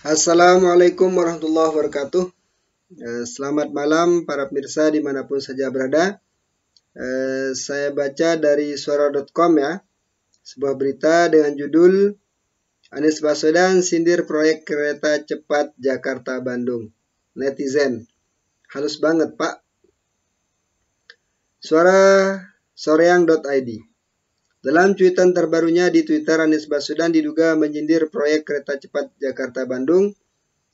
Assalamualaikum warahmatullahi wabarakatuh. Selamat malam para pemirsa dimanapun saja berada. Saya baca dari suara.com ya, sebuah berita dengan judul Anies Baswedan sindir proyek kereta cepat Jakarta-Bandung. Netizen, halus banget Pak. Suara soreang.id. Dalam cuitan terbarunya di Twitter, Anies Baswedan diduga menyindir proyek kereta cepat Jakarta-Bandung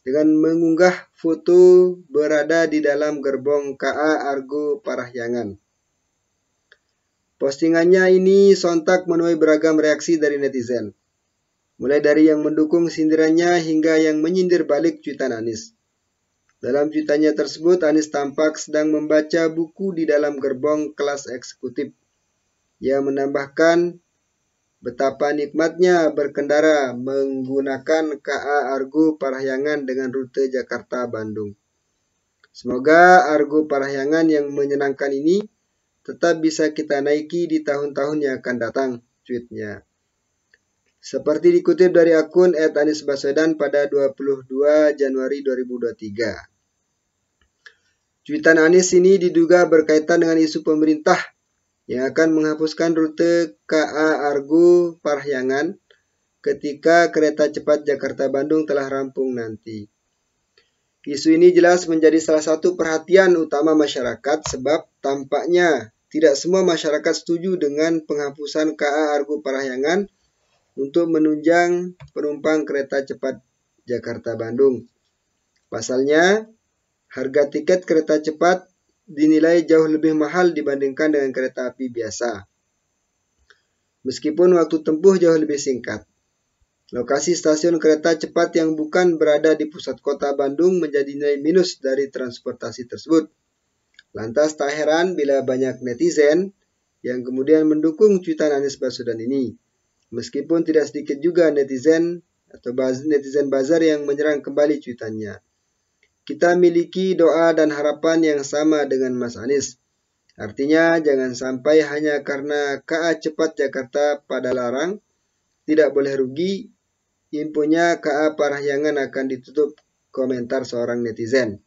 dengan mengunggah foto berada di dalam gerbong KA Argo Parahyangan. Postingannya ini sontak menuai beragam reaksi dari netizen, mulai dari yang mendukung sindirannya hingga yang menyindir balik cuitan Anies. Dalam cuitannya tersebut, Anies tampak sedang membaca buku di dalam gerbong kelas eksekutif. Ia menambahkan betapa nikmatnya berkendara menggunakan KA Argo Parahyangan dengan rute Jakarta-Bandung. Semoga Argo Parahyangan yang menyenangkan ini tetap bisa kita naiki di tahun-tahun yang akan datang, tweetnya. Seperti dikutip dari akun @anisbaswedan pada 22 Januari 2023. Cuitan Anies ini diduga berkaitan dengan isu pemerintah yang akan menghapuskan rute KA Argo Parahyangan ketika kereta cepat Jakarta-Bandung telah rampung nanti. Isu ini jelas menjadi salah satu perhatian utama masyarakat sebab tampaknya tidak semua masyarakat setuju dengan penghapusan KA Argo Parahyangan untuk menunjang penumpang kereta cepat Jakarta-Bandung. Pasalnya, harga tiket kereta cepat dinilai jauh lebih mahal dibandingkan dengan kereta api biasa. Meskipun waktu tempuh jauh lebih singkat. Lokasi stasiun kereta cepat yang bukan berada di pusat kota Bandung menjadi nilai minus dari transportasi tersebut. Lantas tak heran bila banyak netizen yang kemudian mendukung cuitan Anies Baswedan ini. Meskipun tidak sedikit juga netizen atau netizen bazar yang menyerang kembali cuitannya. Kita miliki doa dan harapan yang sama dengan Mas Anies. Artinya jangan sampai hanya karena KA cepat Jakarta pada larang, tidak boleh rugi, infonya KA Parahyangan akan ditutup, komentar seorang netizen.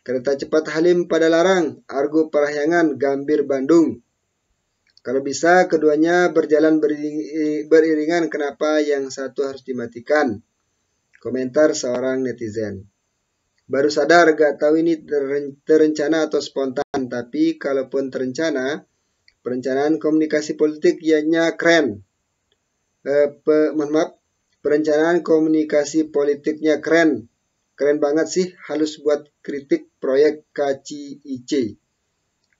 Kereta cepat Halim pada larang, Argo Parahyangan, Gambir Bandung. Kalau bisa keduanya berjalan beriringan, kenapa yang satu harus dimatikan? Komentar seorang netizen. Baru sadar gak tahu ini terencana atau spontan, tapi kalaupun terencana, perencanaan komunikasi politik ianya keren. Perencanaan komunikasi politiknya keren. Keren banget sih, halus buat kritik proyek KCIC.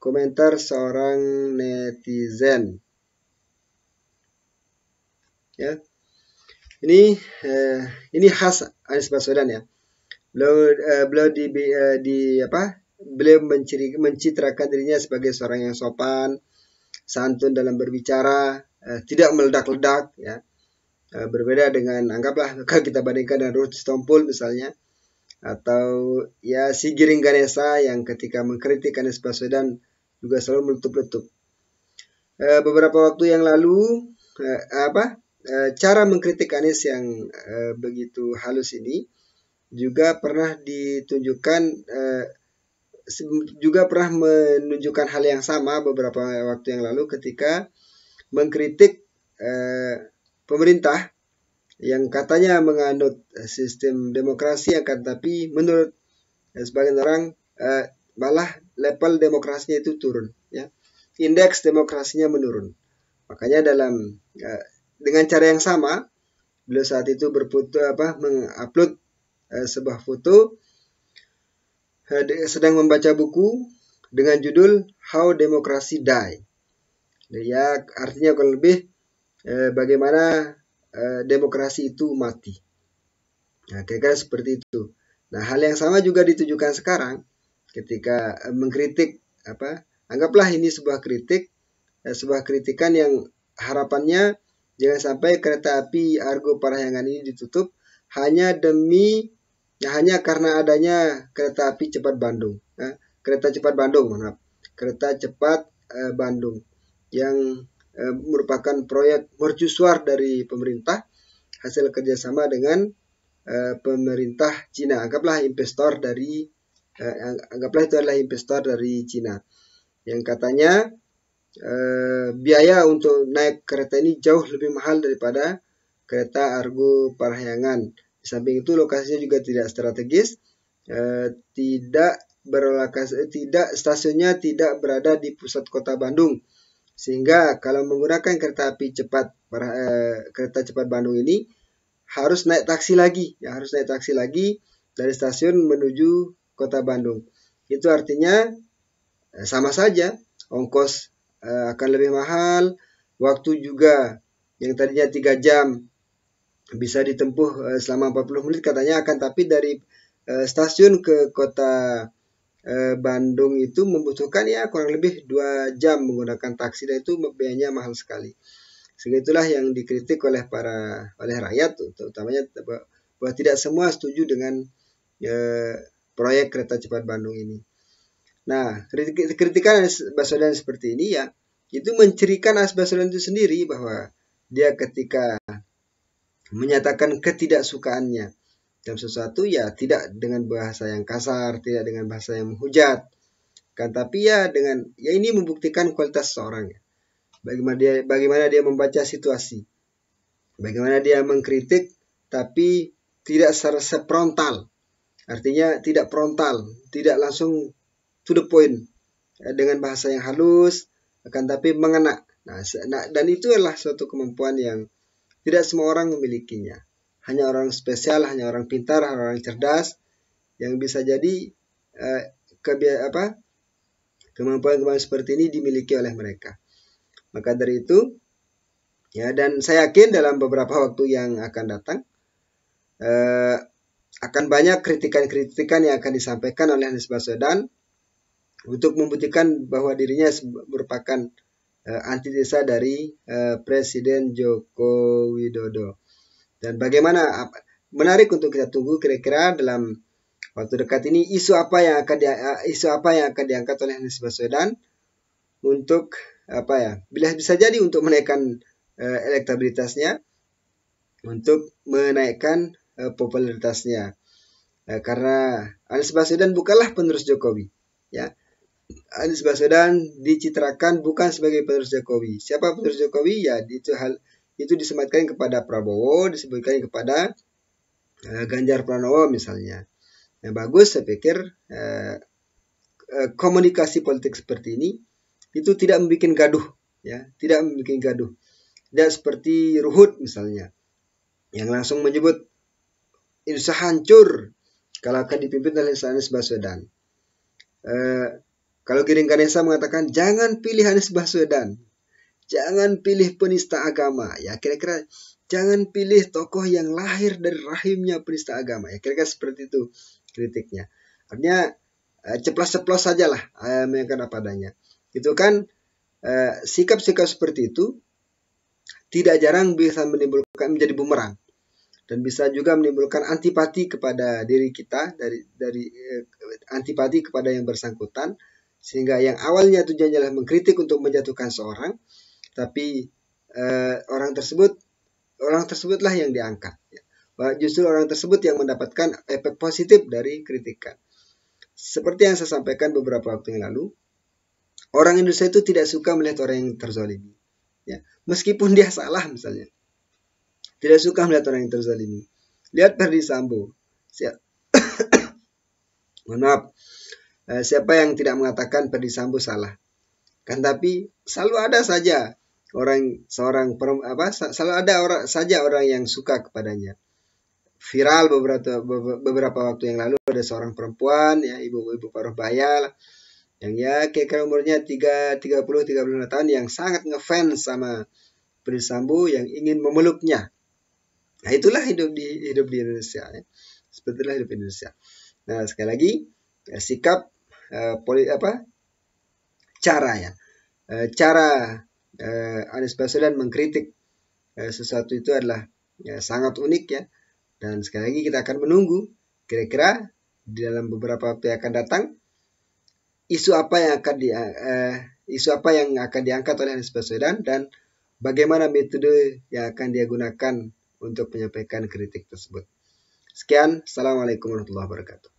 Komentar seorang netizen. Ya. Ini khas Anies Baswedan ya. Beliau mencitrakan dirinya sebagai seorang yang sopan, santun dalam berbicara, tidak meledak-ledak ya. Berbeda dengan anggaplah kalau kita bandingkan dengan Ruth Stompul misalnya, atau ya si Giring Ganesa yang ketika mengkritik Anies Baswedan juga selalu meletup-letup. Beberapa waktu yang lalu cara mengkritik Anies yang begitu halus ini juga pernah ditunjukkan menunjukkan hal yang sama beberapa waktu yang lalu ketika mengkritik pemerintah yang katanya menganut sistem demokrasi, akan tapi menurut sebagian orang malah level demokrasinya itu turun ya. Indeks demokrasinya menurun. Makanya dengan cara yang sama beliau saat itu mengupload sebuah foto sedang membaca buku dengan judul How Democracy Die. Ya, artinya kurang lebih bagaimana demokrasi itu mati. Nah, kira-kira seperti itu. Nah, hal yang sama juga ditujukan sekarang ketika mengkritik anggaplah ini sebuah kritikan yang harapannya jangan sampai kereta api Argo Parahyangan ini ditutup hanya karena adanya kereta cepat Bandung yang merupakan proyek mercusuar dari pemerintah hasil kerjasama dengan pemerintah Cina. Anggaplah investor dari anggaplah itu adalah investor dari Cina yang katanya biaya untuk naik kereta ini jauh lebih mahal daripada kereta Argo Parahyangan. Di samping itu lokasinya juga tidak strategis, tidak berlokasi, stasiunnya tidak berada di pusat kota Bandung. Sehingga kalau menggunakan kereta api cepat kereta cepat Bandung ini harus naik taksi lagi, ya harus naik taksi lagi dari stasiun menuju kota Bandung. Itu artinya sama saja, ongkos akan lebih mahal, waktu juga yang tadinya 3 jam bisa ditempuh selama 40 menit katanya akan, tapi dari stasiun ke kota Bandung itu membutuhkan ya kurang lebih 2 jam menggunakan taksi, dan itu biayanya mahal sekali. Sehingga itulah yang dikritik oleh rakyat, utamanya bahwa tidak semua setuju dengan proyek kereta cepat Bandung ini. Nah, kritikan Anies Baswedan seperti ini ya, itu mencirikan Anies Baswedan itu sendiri bahwa dia ketika menyatakan ketidaksukaannya dalam sesuatu ya tidak dengan bahasa yang kasar, tidak dengan bahasa yang menghujat, kan, tapi ya dengan ya ini membuktikan kualitas seorang ya. Bagaimana dia membaca situasi, bagaimana dia mengkritik tapi tidak secara frontal, artinya tidak frontal, tidak langsung to the point dengan bahasa yang halus, akan tapi mengena. Nah, dan itu adalah suatu kemampuan yang tidak semua orang memilikinya. Hanya orang spesial, hanya orang pintar, orang cerdas yang bisa jadi kemampuan-kemampuan seperti ini dimiliki oleh mereka. Maka dari itu, ya, dan saya yakin dalam beberapa waktu yang akan datang akan banyak kritikan-kritikan yang akan disampaikan oleh Anies Baswedan untuk membuktikan bahwa dirinya merupakan antitesa dari Presiden Joko Widodo. Dan bagaimana, menarik untuk kita tunggu kira-kira dalam waktu dekat ini isu apa yang akan diangkat oleh Anies Baswedan untuk bisa jadi untuk menaikkan elektabilitasnya, untuk menaikkan popularitasnya. Karena Anies Baswedan bukanlah penerus Jokowi, ya. Anies Baswedan dicitrakan bukan sebagai penerus Jokowi. Siapa penerus Jokowi? Ya, itu disematkan kepada Prabowo, disebutkan kepada Ganjar Pranowo misalnya. Yang bagus, saya pikir komunikasi politik seperti ini itu tidak membuat gaduh, ya, tidak membuat gaduh. Tidak seperti Ruhut misalnya, yang langsung menyebut Indonesia hancur kalau akan dipimpin oleh Anies Baswedan. Kalau Giring Ganesa mengatakan jangan pilih Anies Baswedan, jangan pilih penista agama, ya kira-kira jangan pilih tokoh yang lahir dari rahimnya penista agama, ya kira-kira seperti itu kritiknya. Artinya ceplos-ceplos sajalah menyampaikan apa adanya. Itu kan sikap-sikap seperti itu tidak jarang bisa menimbulkan menjadi bumerang dan bisa juga menimbulkan antipati kepada diri kita, dari antipati kepada yang bersangkutan, sehingga yang awalnya tujuannya adalah mengkritik untuk menjatuhkan seorang, tapi orang tersebutlah yang diangkat, ya. Justru orang tersebut yang mendapatkan efek positif dari kritikan. Seperti yang saya sampaikan beberapa waktu yang lalu, orang Indonesia itu tidak suka melihat orang yang terzalimi, ya. Meskipun dia salah misalnya, tidak suka melihat orang yang terzalimi. Lihat Ferdy Sambo. Mohon maaf. Siapa yang tidak mengatakan Ferdy Sambo salah? Kan tapi selalu ada saja selalu ada orang yang suka kepadanya. Viral beberapa waktu yang lalu ada seorang perempuan, ya, ibu-ibu paruh baya yang ya kira-kira umurnya 30-35 tahun, yang sangat ngefans sama Ferdy Sambo, yang ingin memeluknya. Nah, itulah hidup di Indonesia, ya. Sebetulnya hidup di Indonesia. Nah, sekali lagi sikap cara Anies Baswedan mengkritik sesuatu itu adalah sangat unik, ya. Dan sekali lagi kita akan menunggu kira-kira di dalam beberapa waktu yang akan datang isu apa yang akan diangkat oleh Anies Baswedan dan bagaimana metode yang akan dia gunakan untuk menyampaikan kritik tersebut. Sekian, Assalamualaikum warahmatullahi wabarakatuh.